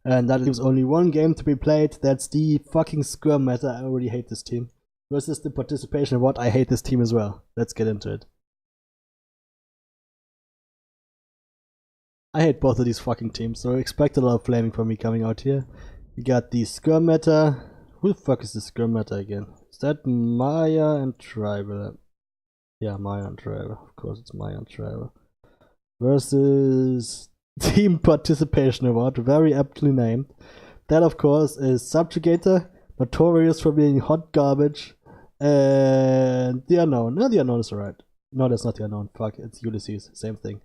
And that leaves only one game to be played. That's the fucking Skirm meta. I already hate this team. Versus the participation what I hate this team as well. Let's get into it. I hate both of these fucking teams, so expect a lot of flaming from me coming out here. We got the Skirm meta. Who the fuck is the Skirm meta again? Is that Maya and Tribal? Yeah, Maya and Tribal. Of course it's Maya and Tribal. Versus Team Participation Award, very aptly named. That of course is Subjugator, notorious for being hot garbage, and the Unknown. No, the Unknown is alright. No, that's not the Unknown. Fuck, it's Ulysses. Same thing.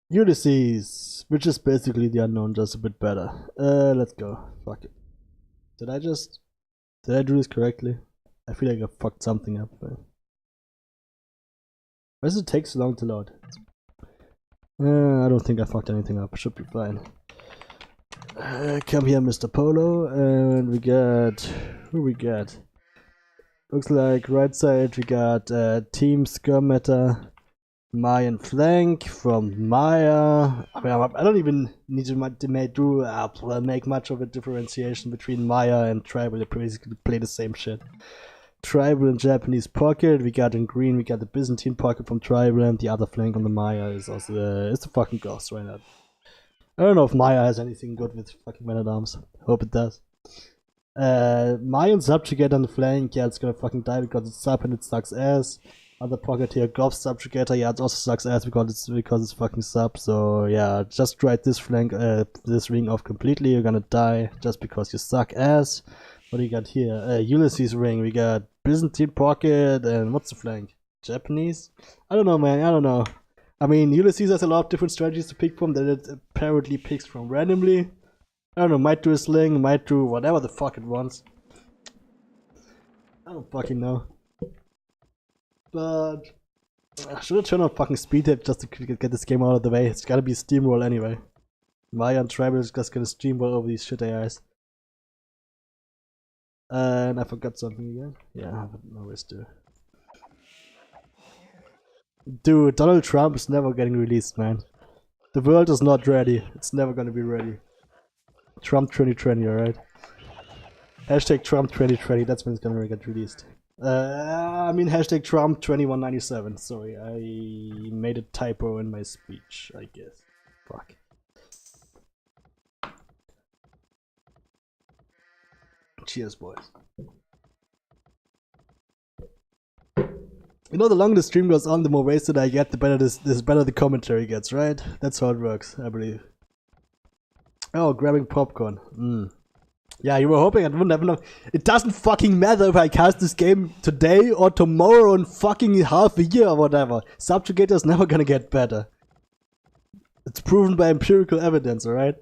Ulysses, which is basically the Unknown, just a bit better. Let's go. Fuck it. Did I do this correctly? I feel like I fucked something up. But why does it take so long to load? I don't think I fucked anything up. Should be fine. Come here, Mr. Polo, and we got... Who we got? Looks like right side we got Team Skirm meta, Mayan flank from Maya. I mean, I don't even need to make much of a differentiation between Maya and Tribal. They basically play the same shit. Tribal and Japanese pocket. We got in green. We got the Byzantine pocket from Tribal, and the other flank on the Maya is also it's the fucking Ghost right now. I don't know if Maya has anything good with fucking men at arms. Hope it does. Mayan Subjugator on the flank. Yeah, it's gonna fucking die because it's sub and it sucks ass. Other pocket here, Goth Subjugator, yeah, it also sucks ass because it's fucking sub. So yeah, just write this flank, this ring off completely. You're gonna die just because you suck ass. What do you got here? Ulysses ring. We got Byzantine pocket, and what's the flank? Japanese? I don't know, man. I don't know. I mean, Ulysses has a lot of different strategies to pick from that it apparently picks from randomly. I don't know. Might do a sling, might do whatever the fuck it wants. I don't fucking know. But should I turn on fucking speed tape just to get this game out of the way? It's gotta be steamroll anyway. Maya and Tribal is just gonna steamroll over these shit AIs. And I forgot something again. Yeah, I always do. Dude, Donald Trump is never getting released, man. The world is not ready. It's never gonna be ready. Trump 2020, alright? Hashtag Trump 2020, that's when it's gonna get released. I mean hashtag Trump 2197. Sorry, I made a typo in my speech, I guess. Fuck. Cheers, boys. You know, the longer the stream goes on, the more wasted I get, the better better the commentary gets, right? That's how it works, I believe. Oh, grabbing popcorn. Yeah, you were hoping I wouldn't have enough. It doesn't fucking matter if I cast this game today or tomorrow in fucking half a year or whatever. Subjugator is never gonna get better. It's proven by empirical evidence, alright?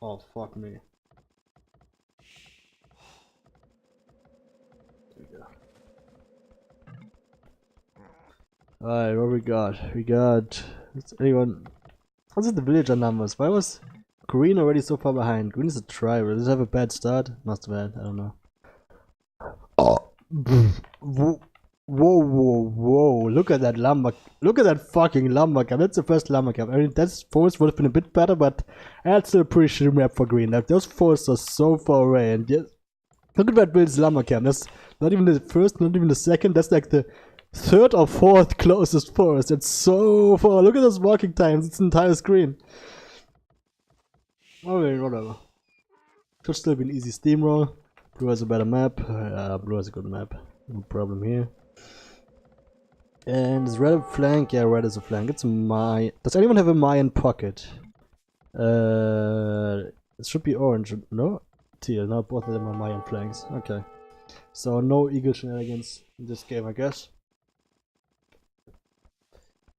Oh, fuck me. Alright, what we got? We got... anyone... What's it, the villager numbers? Why was green already so far behind? Green is a tribal. Does it have a bad start? Must have had, I don't know. Oh! Whoa, look at that lumber. Look at that fucking lumber cap. That's the first lumber cap. I mean, that forest would have been a bit better, but that's still a pretty shitty map for green. Like, those forests are so far away, and yes, look at that build's lumber cap. That's not even the first, not even the second. That's like the third or fourth closest forest. It's so far. Look at those walking times. It's an entire screen. Okay, whatever. Should still be an easy steamroll. Blue has a better map. Blue has a good map. No problem here. And is red a flank? Yeah, red is a flank. It's my. Does anyone have a Mayan pocket? It should be orange. No? Teal. No, both of them are Mayan flanks. Okay. So no eagle shenanigans in this game, I guess.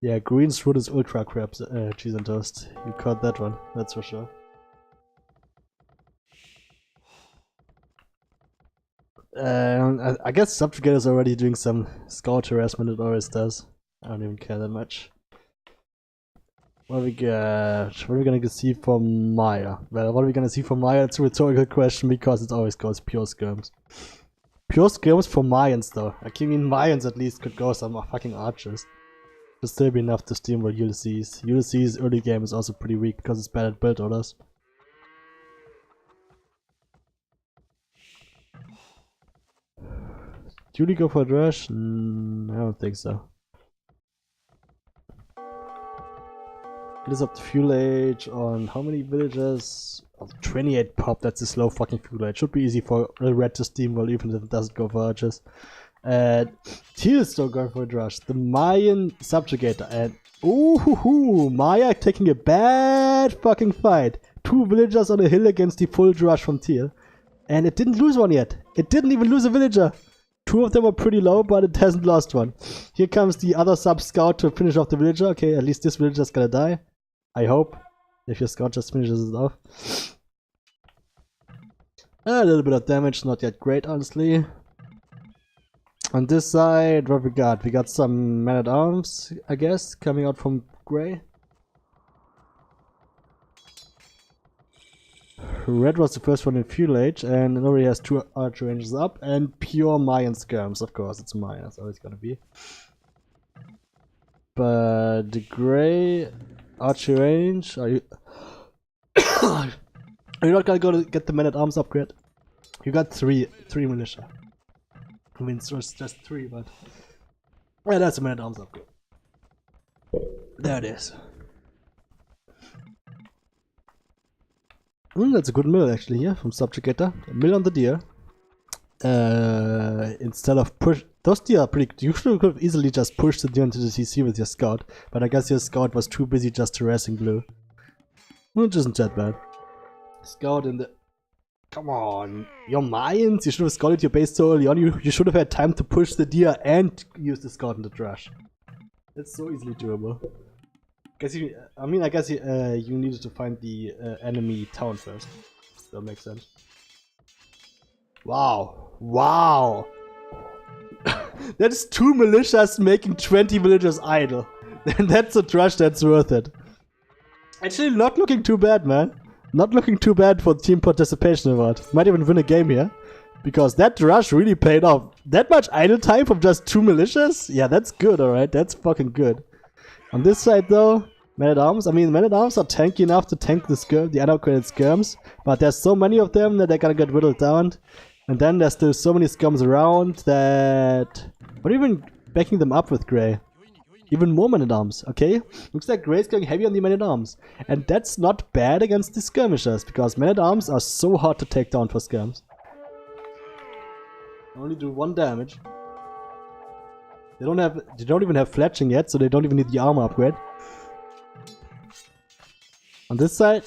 Yeah, green's fruit is ultra crap, cheese and toast. You caught that one, that's for sure. I guess Subjugator is already doing some scout harassment, it always does. I don't even care that much. What we got? What are we gonna see from Maya? Well, what are we gonna see from Maya? It's a rhetorical question because it always goes pure skirms. Pure skills for Mayans though. Like, I mean, Mayans at least could go some fucking archers. Should still be enough to steamroll Ulysses. Ulysses' early game is also pretty weak because it's bad at build orders. Do you go for a rush? I don't think so. It is up to fuel age on how many villagers? Oh, 28 pop, that's a slow fucking fuel age. Should be easy for a red to steamroll even if it doesn't go for archers. Teal is still going for a rush. The Mayan subjugator and ooh, Maya taking a bad fucking fight. 2 villagers on a hill against the full rush from Teal. And it didn't lose one yet. It didn't even lose a villager. 2 of them are pretty low, but it hasn't lost one. Here comes the other sub-scout to finish off the villager. Okay, at least this villager's gonna die. I hope. If your scout just finishes it off. A little bit of damage, not yet great, honestly. On this side, what we got? We got some men-at-arms, I guess, coming out from Grey. Red was the first one in fuel age, and it already has 2 archer ranges up, and pure Mayan skirms, of course, it's Mayan, that's always gonna be. But the Grey archer range, are you not gonna go to get the men-at-arms upgrade? You got 3 militia. I mean, it's just 3, but yeah, that's a men-at-arms upgrade. There it is. That's a good mill actually here from Subjugator. A mill on the deer. Instead of push, those deer are pretty. You could have easily just pushed the deer into the CC with your scout, but I guess your scout was too busy just harassing blue. Which isn't that bad. Scout in the. Come on, your Mayans! You should have scouted your base so early on. You should have had time to push the deer and use the scout in the trash. It's so easily doable. I guess you needed to find the enemy town first. That makes sense. Wow. Wow! That's 2 militias making 20 villagers idle. That's a trash that's worth it. Actually, not looking too bad, man. Not looking too bad for team participation award. Might even win a game here. Because that rush really paid off. That much idle time from just 2 militias? Yeah, that's good, alright. That's fucking good. On this side though, men-at-arms. I mean, men-at-arms are tanky enough to tank the unupgraded skirms. But there's so many of them that they're gonna get whittled down. And then there's still so many skirms around that... We're even backing them up with Grey. Even more men-at-arms, okay? Looks like Grey's going heavy on the men-at-arms. And that's not bad against the skirmishers, because men-at-arms are so hard to take down for skirms. Only do 1 damage. They don't even have fletching yet, so they don't even need the armor upgrade. On this side,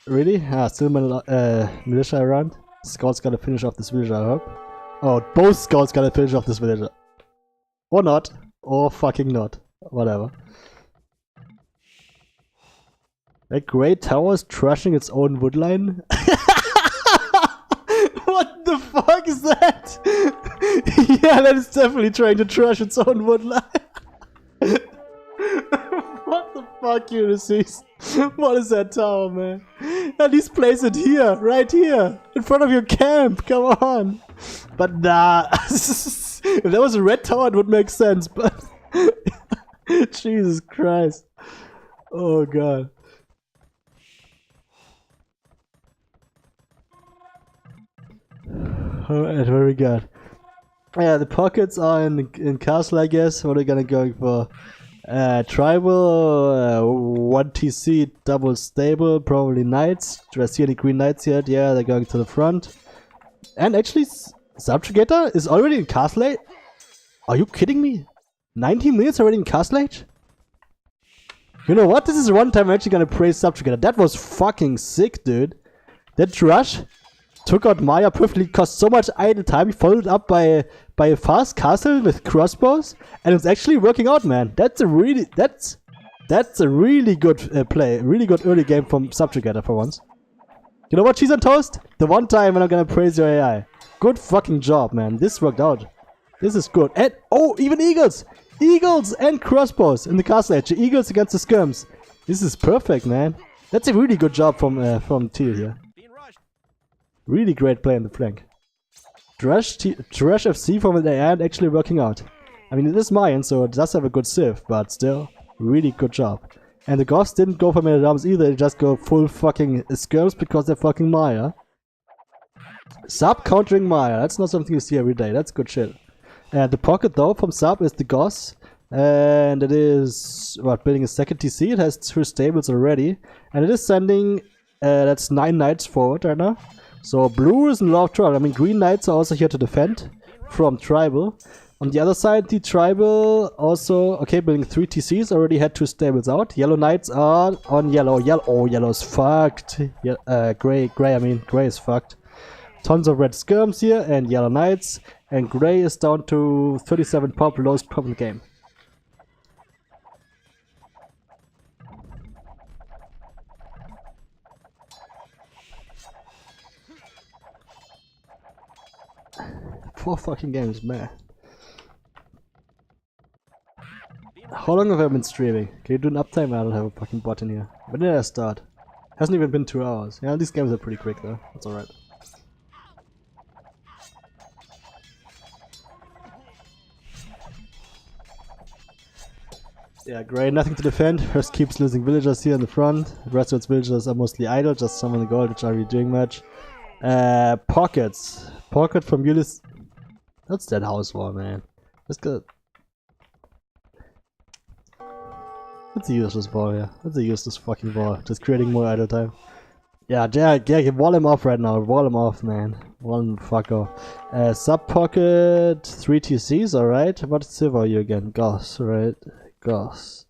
really? Ah, still militia around. Scouts gotta finish off this villager, I hope. Oh, both scouts gotta finish off this villager. Or not. Or fucking not. Whatever. That Grey Tower is trashing its own woodline? What the fuck is that? Yeah, that is definitely trying to trash its own woodline. What the fuck, Ulysses? What is that tower, man? At least place it here, right here, in front of your camp, come on. But nah, if there was a red tower it would make sense, but... Jesus Christ. Oh god. Alright, what we got? Yeah, the pockets are in castle, I guess. What are we gonna go for? Tribal, 1 TC, double stable, probably knights. Do I see any green knights yet? Yeah, they're going to the front. And actually, Subjugator is already in castle age? Are you kidding me? 19 minutes already in castle age? You know what? This is one time I'm actually gonna praise Subjugator. That was fucking sick, dude. That rush took out Maya perfectly, cost so much idle time, followed up by a fast castle with crossbows, and it's actually working out, man. That's a really good play, really good early game from Subjugator for once. You know what, Cheese on Toast? The one time when I'm gonna praise your AI. Good fucking job, man. This worked out. This is good. And oh, even eagles! Eagles and crossbows in the castle edge. Eagles against the skirms. This is perfect, man. That's a really good job from Teal here. Really great play in the flank. Trash FC from an AI actually working out. I mean, it is Mayan, so it does have a good Civ, but still, really good job. And the Goths didn't go for many arms either, they just go full fucking Skirms because they're fucking Maya. Sub countering Maya, that's not something you see every day, that's good shit. And the pocket though from Sub is the Goths, and it is, what, building a second TC, it has 2 stables already, and it is sending, that's 9 knights forward right now. So blue is in a lot of trouble. I mean, green knights are also here to defend from tribal. On the other side, the tribal also, okay, building 3 TCs, already had 2 stables out. Yellow knights are on yellow. Oh, yellow is fucked. Gray is fucked. Tons of red skirms here and yellow knights. And gray is down to 37 pop, lowest pop in the game. Four fucking games, man. How long have I been streaming? Can you do an uptime? I don't have a fucking bot in here. When did I start? Hasn't even been 2 hours. Yeah, these games are pretty quick though. That's alright. Yeah, Grey, nothing to defend. First keeps losing villagers here in the front. The rest of its villagers are mostly idle, just some on the gold, which aren't really doing much. Pockets. Pocket from Ulysses. That's that house wall, man. Let's go. Let's use this ball here. Let's use this fucking ball. Just creating more idle time. Yeah, wall him off right now. Wall him off, man. Wall him fuck off. Sub pocket, 3 TCs, alright. What civ are you again? Goss, right? Goss.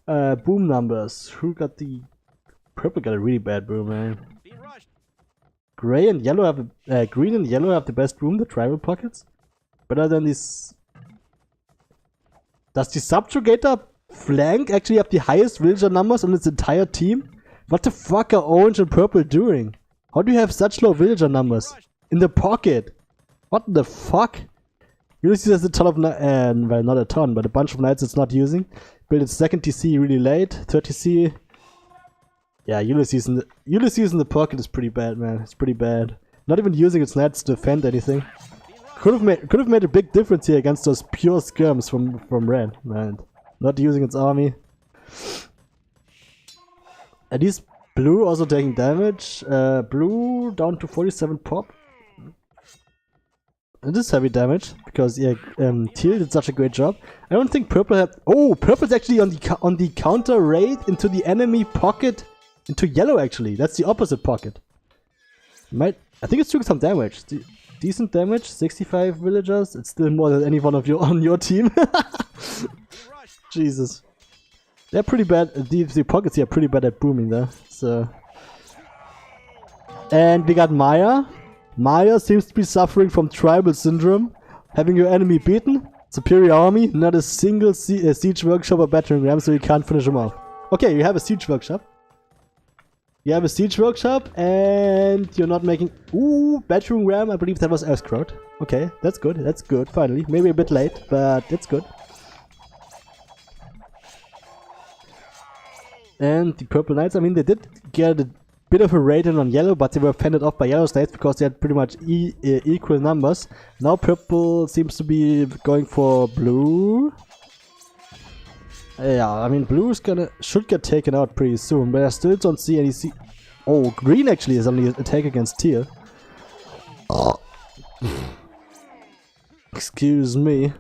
Boom numbers. Who got the... Purple got a really bad boom, man. Gray and yellow have green and yellow have the best boom, the tribal pockets. Better than these... Does the subjugator flank actually have the highest villager numbers on its entire team? What the fuck are orange and purple doing? How do you have such low villager numbers? In the pocket? What the fuck? Ulysses has a ton of well, not a ton, but a bunch of knights it's not using. Built its second TC really late, third TC. Yeah, Ulysses in the pocket is pretty bad, man. It's pretty bad. Not even using its knights to defend anything. Could have made a big difference here against those pure skirms from red, man. Not using its army. At least blue also taking damage. Blue down to 47 pop. It is heavy damage because yeah, teal did such a great job. I don't think purple had. Oh, purple's actually on the counter raid into the enemy pocket into yellow. Actually, that's the opposite pocket. I think it's doing some damage. Decent damage. 65 villagers. It's still more than any one of you on your team. Jesus. They're pretty bad. The pockets here are pretty bad at booming though. So. And we got Maya. Maya seems to be suffering from tribal syndrome. Having your enemy beaten. Superior army. Not a single siege workshop or battering ram, so you can't finish them off. Okay, you have a siege workshop. You have a siege workshop and you're not making... Ooh, battering ram. I believe that was AIScripters. Okay, that's good. That's good, finally. Maybe a bit late, but it's good. And the purple knights, I mean, they did get a bit of a raid in on yellow, but they were fended off by yellow knights because they had pretty much equal numbers. Now purple seems to be going for blue. Yeah, I mean, blue is should get taken out pretty soon, but I still don't see any... Oh, green actually is only attack against teal. Oh. Excuse me.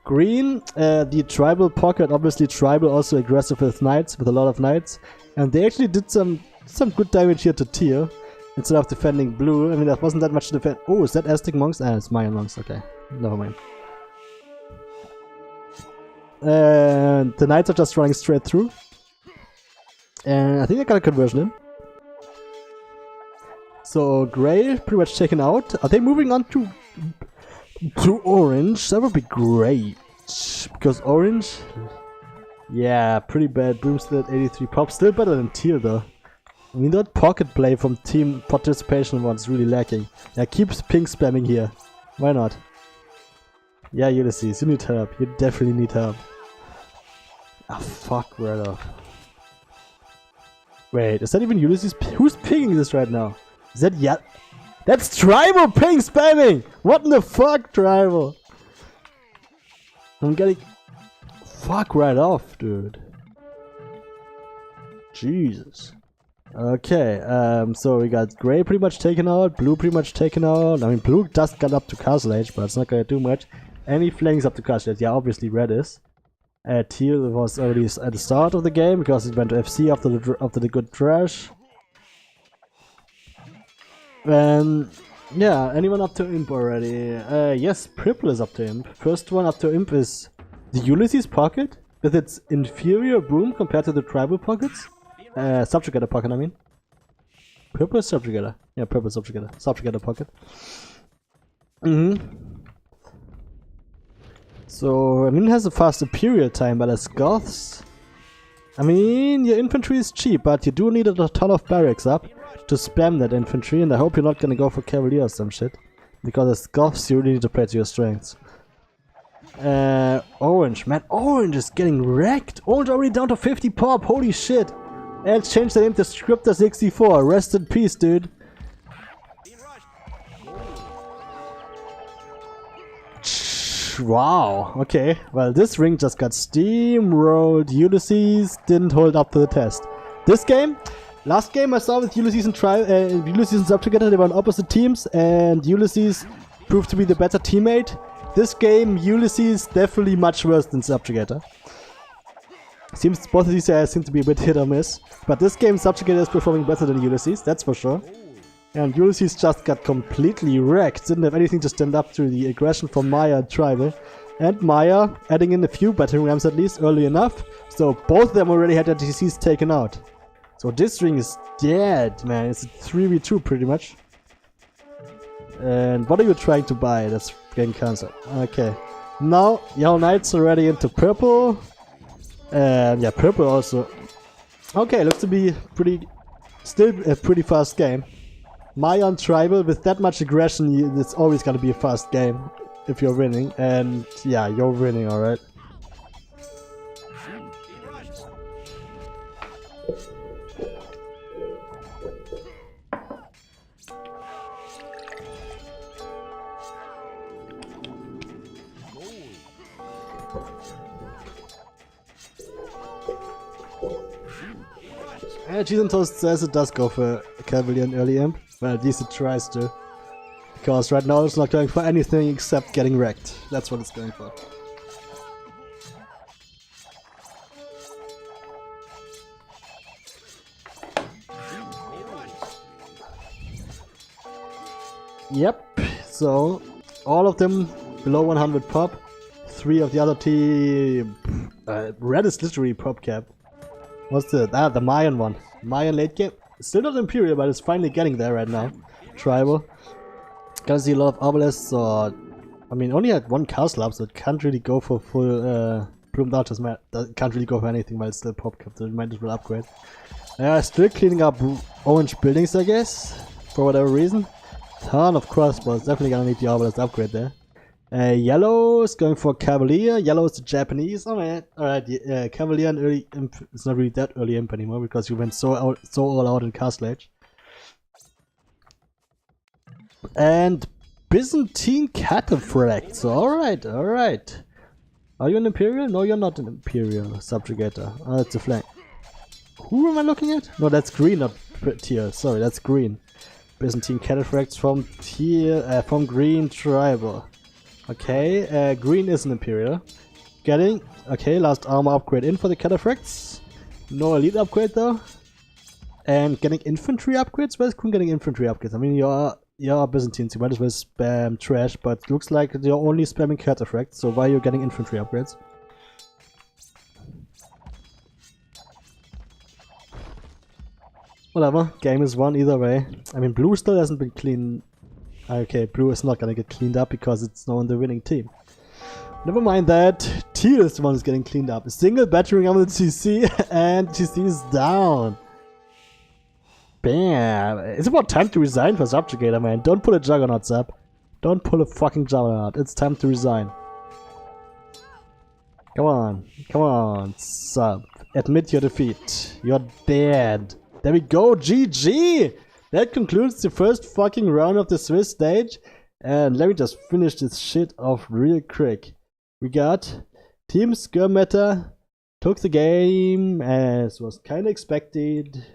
Green, the tribal pocket, obviously tribal also aggressive with knights, with a lot of knights. And they actually did some good damage here to teal, instead of defending blue. I mean, that wasn't that much to defend. Oh, is that Aztec monks? Ah, it's Mayan monks, okay. Never mind. And the knights are just running straight through. And I think I got a conversion in. So, grey, pretty much taken out. Are they moving on to orange? That would be great. Because orange... Yeah, pretty bad. Boom still at 83 pop. Still better than teal though. I mean, that pocket play from team participation was really lacking. Yeah, keep ping spamming here. Why not? Yeah, Ulysses, you need help. You definitely need help. Ah, fuck, right off. Wait, is that even Ulysses? Who's pinging this right now? Is that That's Tribal ping spamming! What in the fuck, Tribal? I'm getting... Fuck right off, dude. Jesus. Okay, so we got Grey pretty much taken out, Blue pretty much taken out. I mean, Blue just got up to Castle Age, but it's not gonna do much. Any flanks up to Castle Age? Yeah, obviously Red is. Teal was already at the start of the game because it went to FC after the good trash. Yeah, anyone up to Imp already? Yes, Purple is up to Imp. First one up to Imp is the Ulysses pocket with its inferior broom compared to the Tribal pockets. Subjugator pocket, I mean. Purple is Subjugator. Yeah, Purple is Subjugator. Subjugator pocket. So, I mean, it has a fast Imperial time, but as Goths... I mean, your infantry is cheap, but you do need a ton of barracks up to spam that infantry, and I hope you're not gonna go for Cavalier or some shit. Because as Goths, you really need to play to your strengths. Orange. Man, Orange is getting wrecked! Orange already down to 50 pop, holy shit! And changed the name to Scripter64. Rest in peace, dude. Wow. Okay. Well, this ring just got steamrolled. Ulysses didn't hold up to the test. This game, last game I saw with Ulysses and Ulysses and Subjugator, they were on opposite teams, and Ulysses proved to be the better teammate. This game, Ulysses definitely much worse than Subjugator. Seems both of these guys seem to be a bit hit or miss, but this game Subjugator is performing better than Ulysses, that's for sure. And Ulysses just got completely wrecked, didn't have anything to stand up to the aggression from Maya and Tribal. And Maya adding in a few battering rams at least early enough, so both of them already had their DCs taken out. So this ring is dead, man, it's a 3v2 pretty much. And what are you trying to buy? That's getting cancelled. Okay. Now, Yellow Knights already into purple. And yeah, purple also. Okay, looks to be still a pretty fast game. Maya on Tribal, with that much aggression, it's always gonna be a fast game if you're winning. And yeah, you're winning, alright. Cheese and Toast says it does go for Cavalier and early imp, but at least it tries to. Because right now it's not going for anything except getting wrecked. That's what it's going for. Yep, so all of them below 100 pop. 3 of the other team. Red is literally pop cap. What's the Mayan one? Mayan late game. Still not Imperial, but it's finally getting there right now. Tribal. Gonna see a lot of obelisks, or I mean, only had one castle up, so it can't really go for full plumed archers. Can't really go for anything, but it's still pop cap, so it might as well upgrade. Still cleaning up orange buildings, I guess, for whatever reason. Ton of crossbows. Definitely gonna need the obelisk upgrade there. Yellow is going for Cavalier. Yellow is the Japanese. Alright, Cavalier and early imp. It's not really that early imp anymore because you went so all out in Castle Age. And Byzantine Cataphracts. Alright, alright. Are you an Imperial? No, you're not an Imperial Subjugator. Oh, that's a flank. Who am I looking at? No, that's green, not tier. Sorry, that's green. Byzantine Cataphracts from tier, from green Tribal. Okay, green is an Imperial. Okay, last armor upgrade in for the Cataphracts. No elite upgrade though. And getting infantry upgrades? Where's Queen getting infantry upgrades? I mean, you're Byzantines, you might as well spam trash, but it looks like you're only spamming Cataphracts, so why are you getting infantry upgrades? Whatever, game is won either way. I mean, blue still hasn't been clean. Okay, blue is not gonna get cleaned up because it's now on the winning team. Never mind that. Teal is the one who's getting cleaned up. A single battering on the TC and TC is down. Bam. It's about time to resign for Subjugator, man. Don't pull a Juggernaut, Sub. Don't pull a fucking Juggernaut. It's time to resign. Come on, Sub. Admit your defeat. You're dead. There we go, GG! that concludes the first fucking round of the Swiss stage. And let me just finish this shit off real quick. We got Team Skirm took the game, as was kinda expected.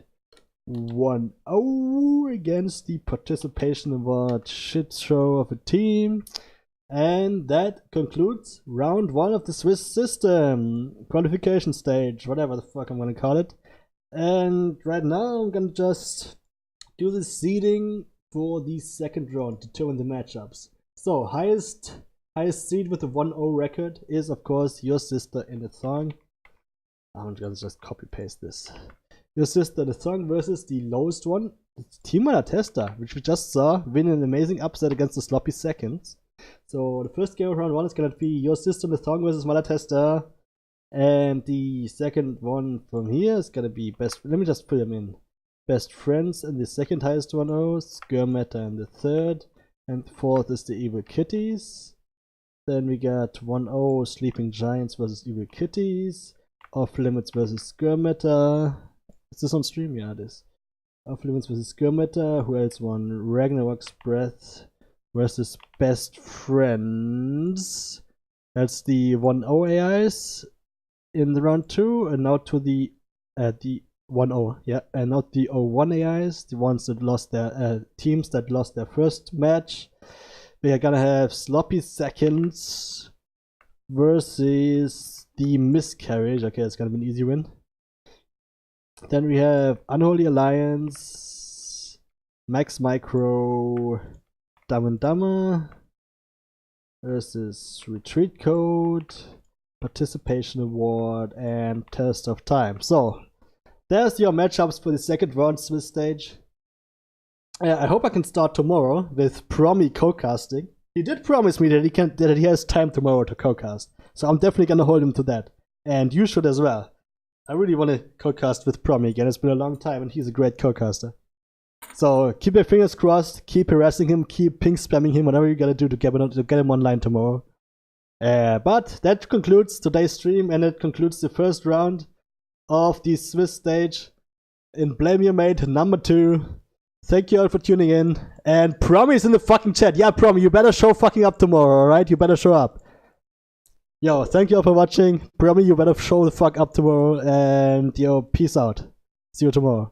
1-0 against the Participation Award shit show of a team. And that concludes round 1 of the Swiss system. Qualification stage, whatever the fuck I'm gonna call it. And right now I'm gonna just do the seeding for the second round, determine the matchups. So highest seed with a 1-0 record is of course Your Sister in the Song. I'm gonna just copy paste this. Your Sister in the Song versus the lowest one, it's Team Malatesta, which we just saw win an amazing upset against the Sloppy Seconds. So the first game of round 1 is gonna be Your Sister in the Song versus Malatesta. And the second one from here is gonna be best. Let me just put them in. Best Friends in the second highest 1-0, Skirm in the third, and the fourth is the Evil Kitties. Then we got 1-0 Sleeping Giants versus Evil Kitties, Off Limits versus Skirm. Is this on stream? Yeah, it is. Off Limits versus Skirm. Who else won? Ragnarok's Breath versus Best Friends. That's the 1-0 AIs in the round 2, and now to the 1-0, yeah, and not the 0-1 AIs, the ones that lost their teams that lost their first match. We are gonna have Sloppy Seconds versus the Miscarriage. Okay, it's gonna be an easy win. Then we have Unholy Alliance, Max Micro, Dumb and Dumber versus Retreat Code, Participation Award, and Test of Time. So there's your matchups for the second round Swiss stage. I hope I can start tomorrow with Promi co-casting. He did promise me that he has time tomorrow to co-cast, so I'm definitely gonna hold him to that. And you should as well. I really want to co-cast with Promi again. It's been a long time, and he's a great co-caster. So keep your fingers crossed. Keep harassing him. Keep ping spamming him. Whatever you gotta do to get him online tomorrow. But that concludes today's stream, and it concludes the first round of the Swiss stage in Blame Your Mate number 2. Thank you all for tuning in, and Promi is in the fucking chat. Yeah, Promi, you better show fucking up tomorrow, alright? You better show up. Yo, thank you all for watching. Promi, you better show the fuck up tomorrow, and yo, peace out. See you tomorrow.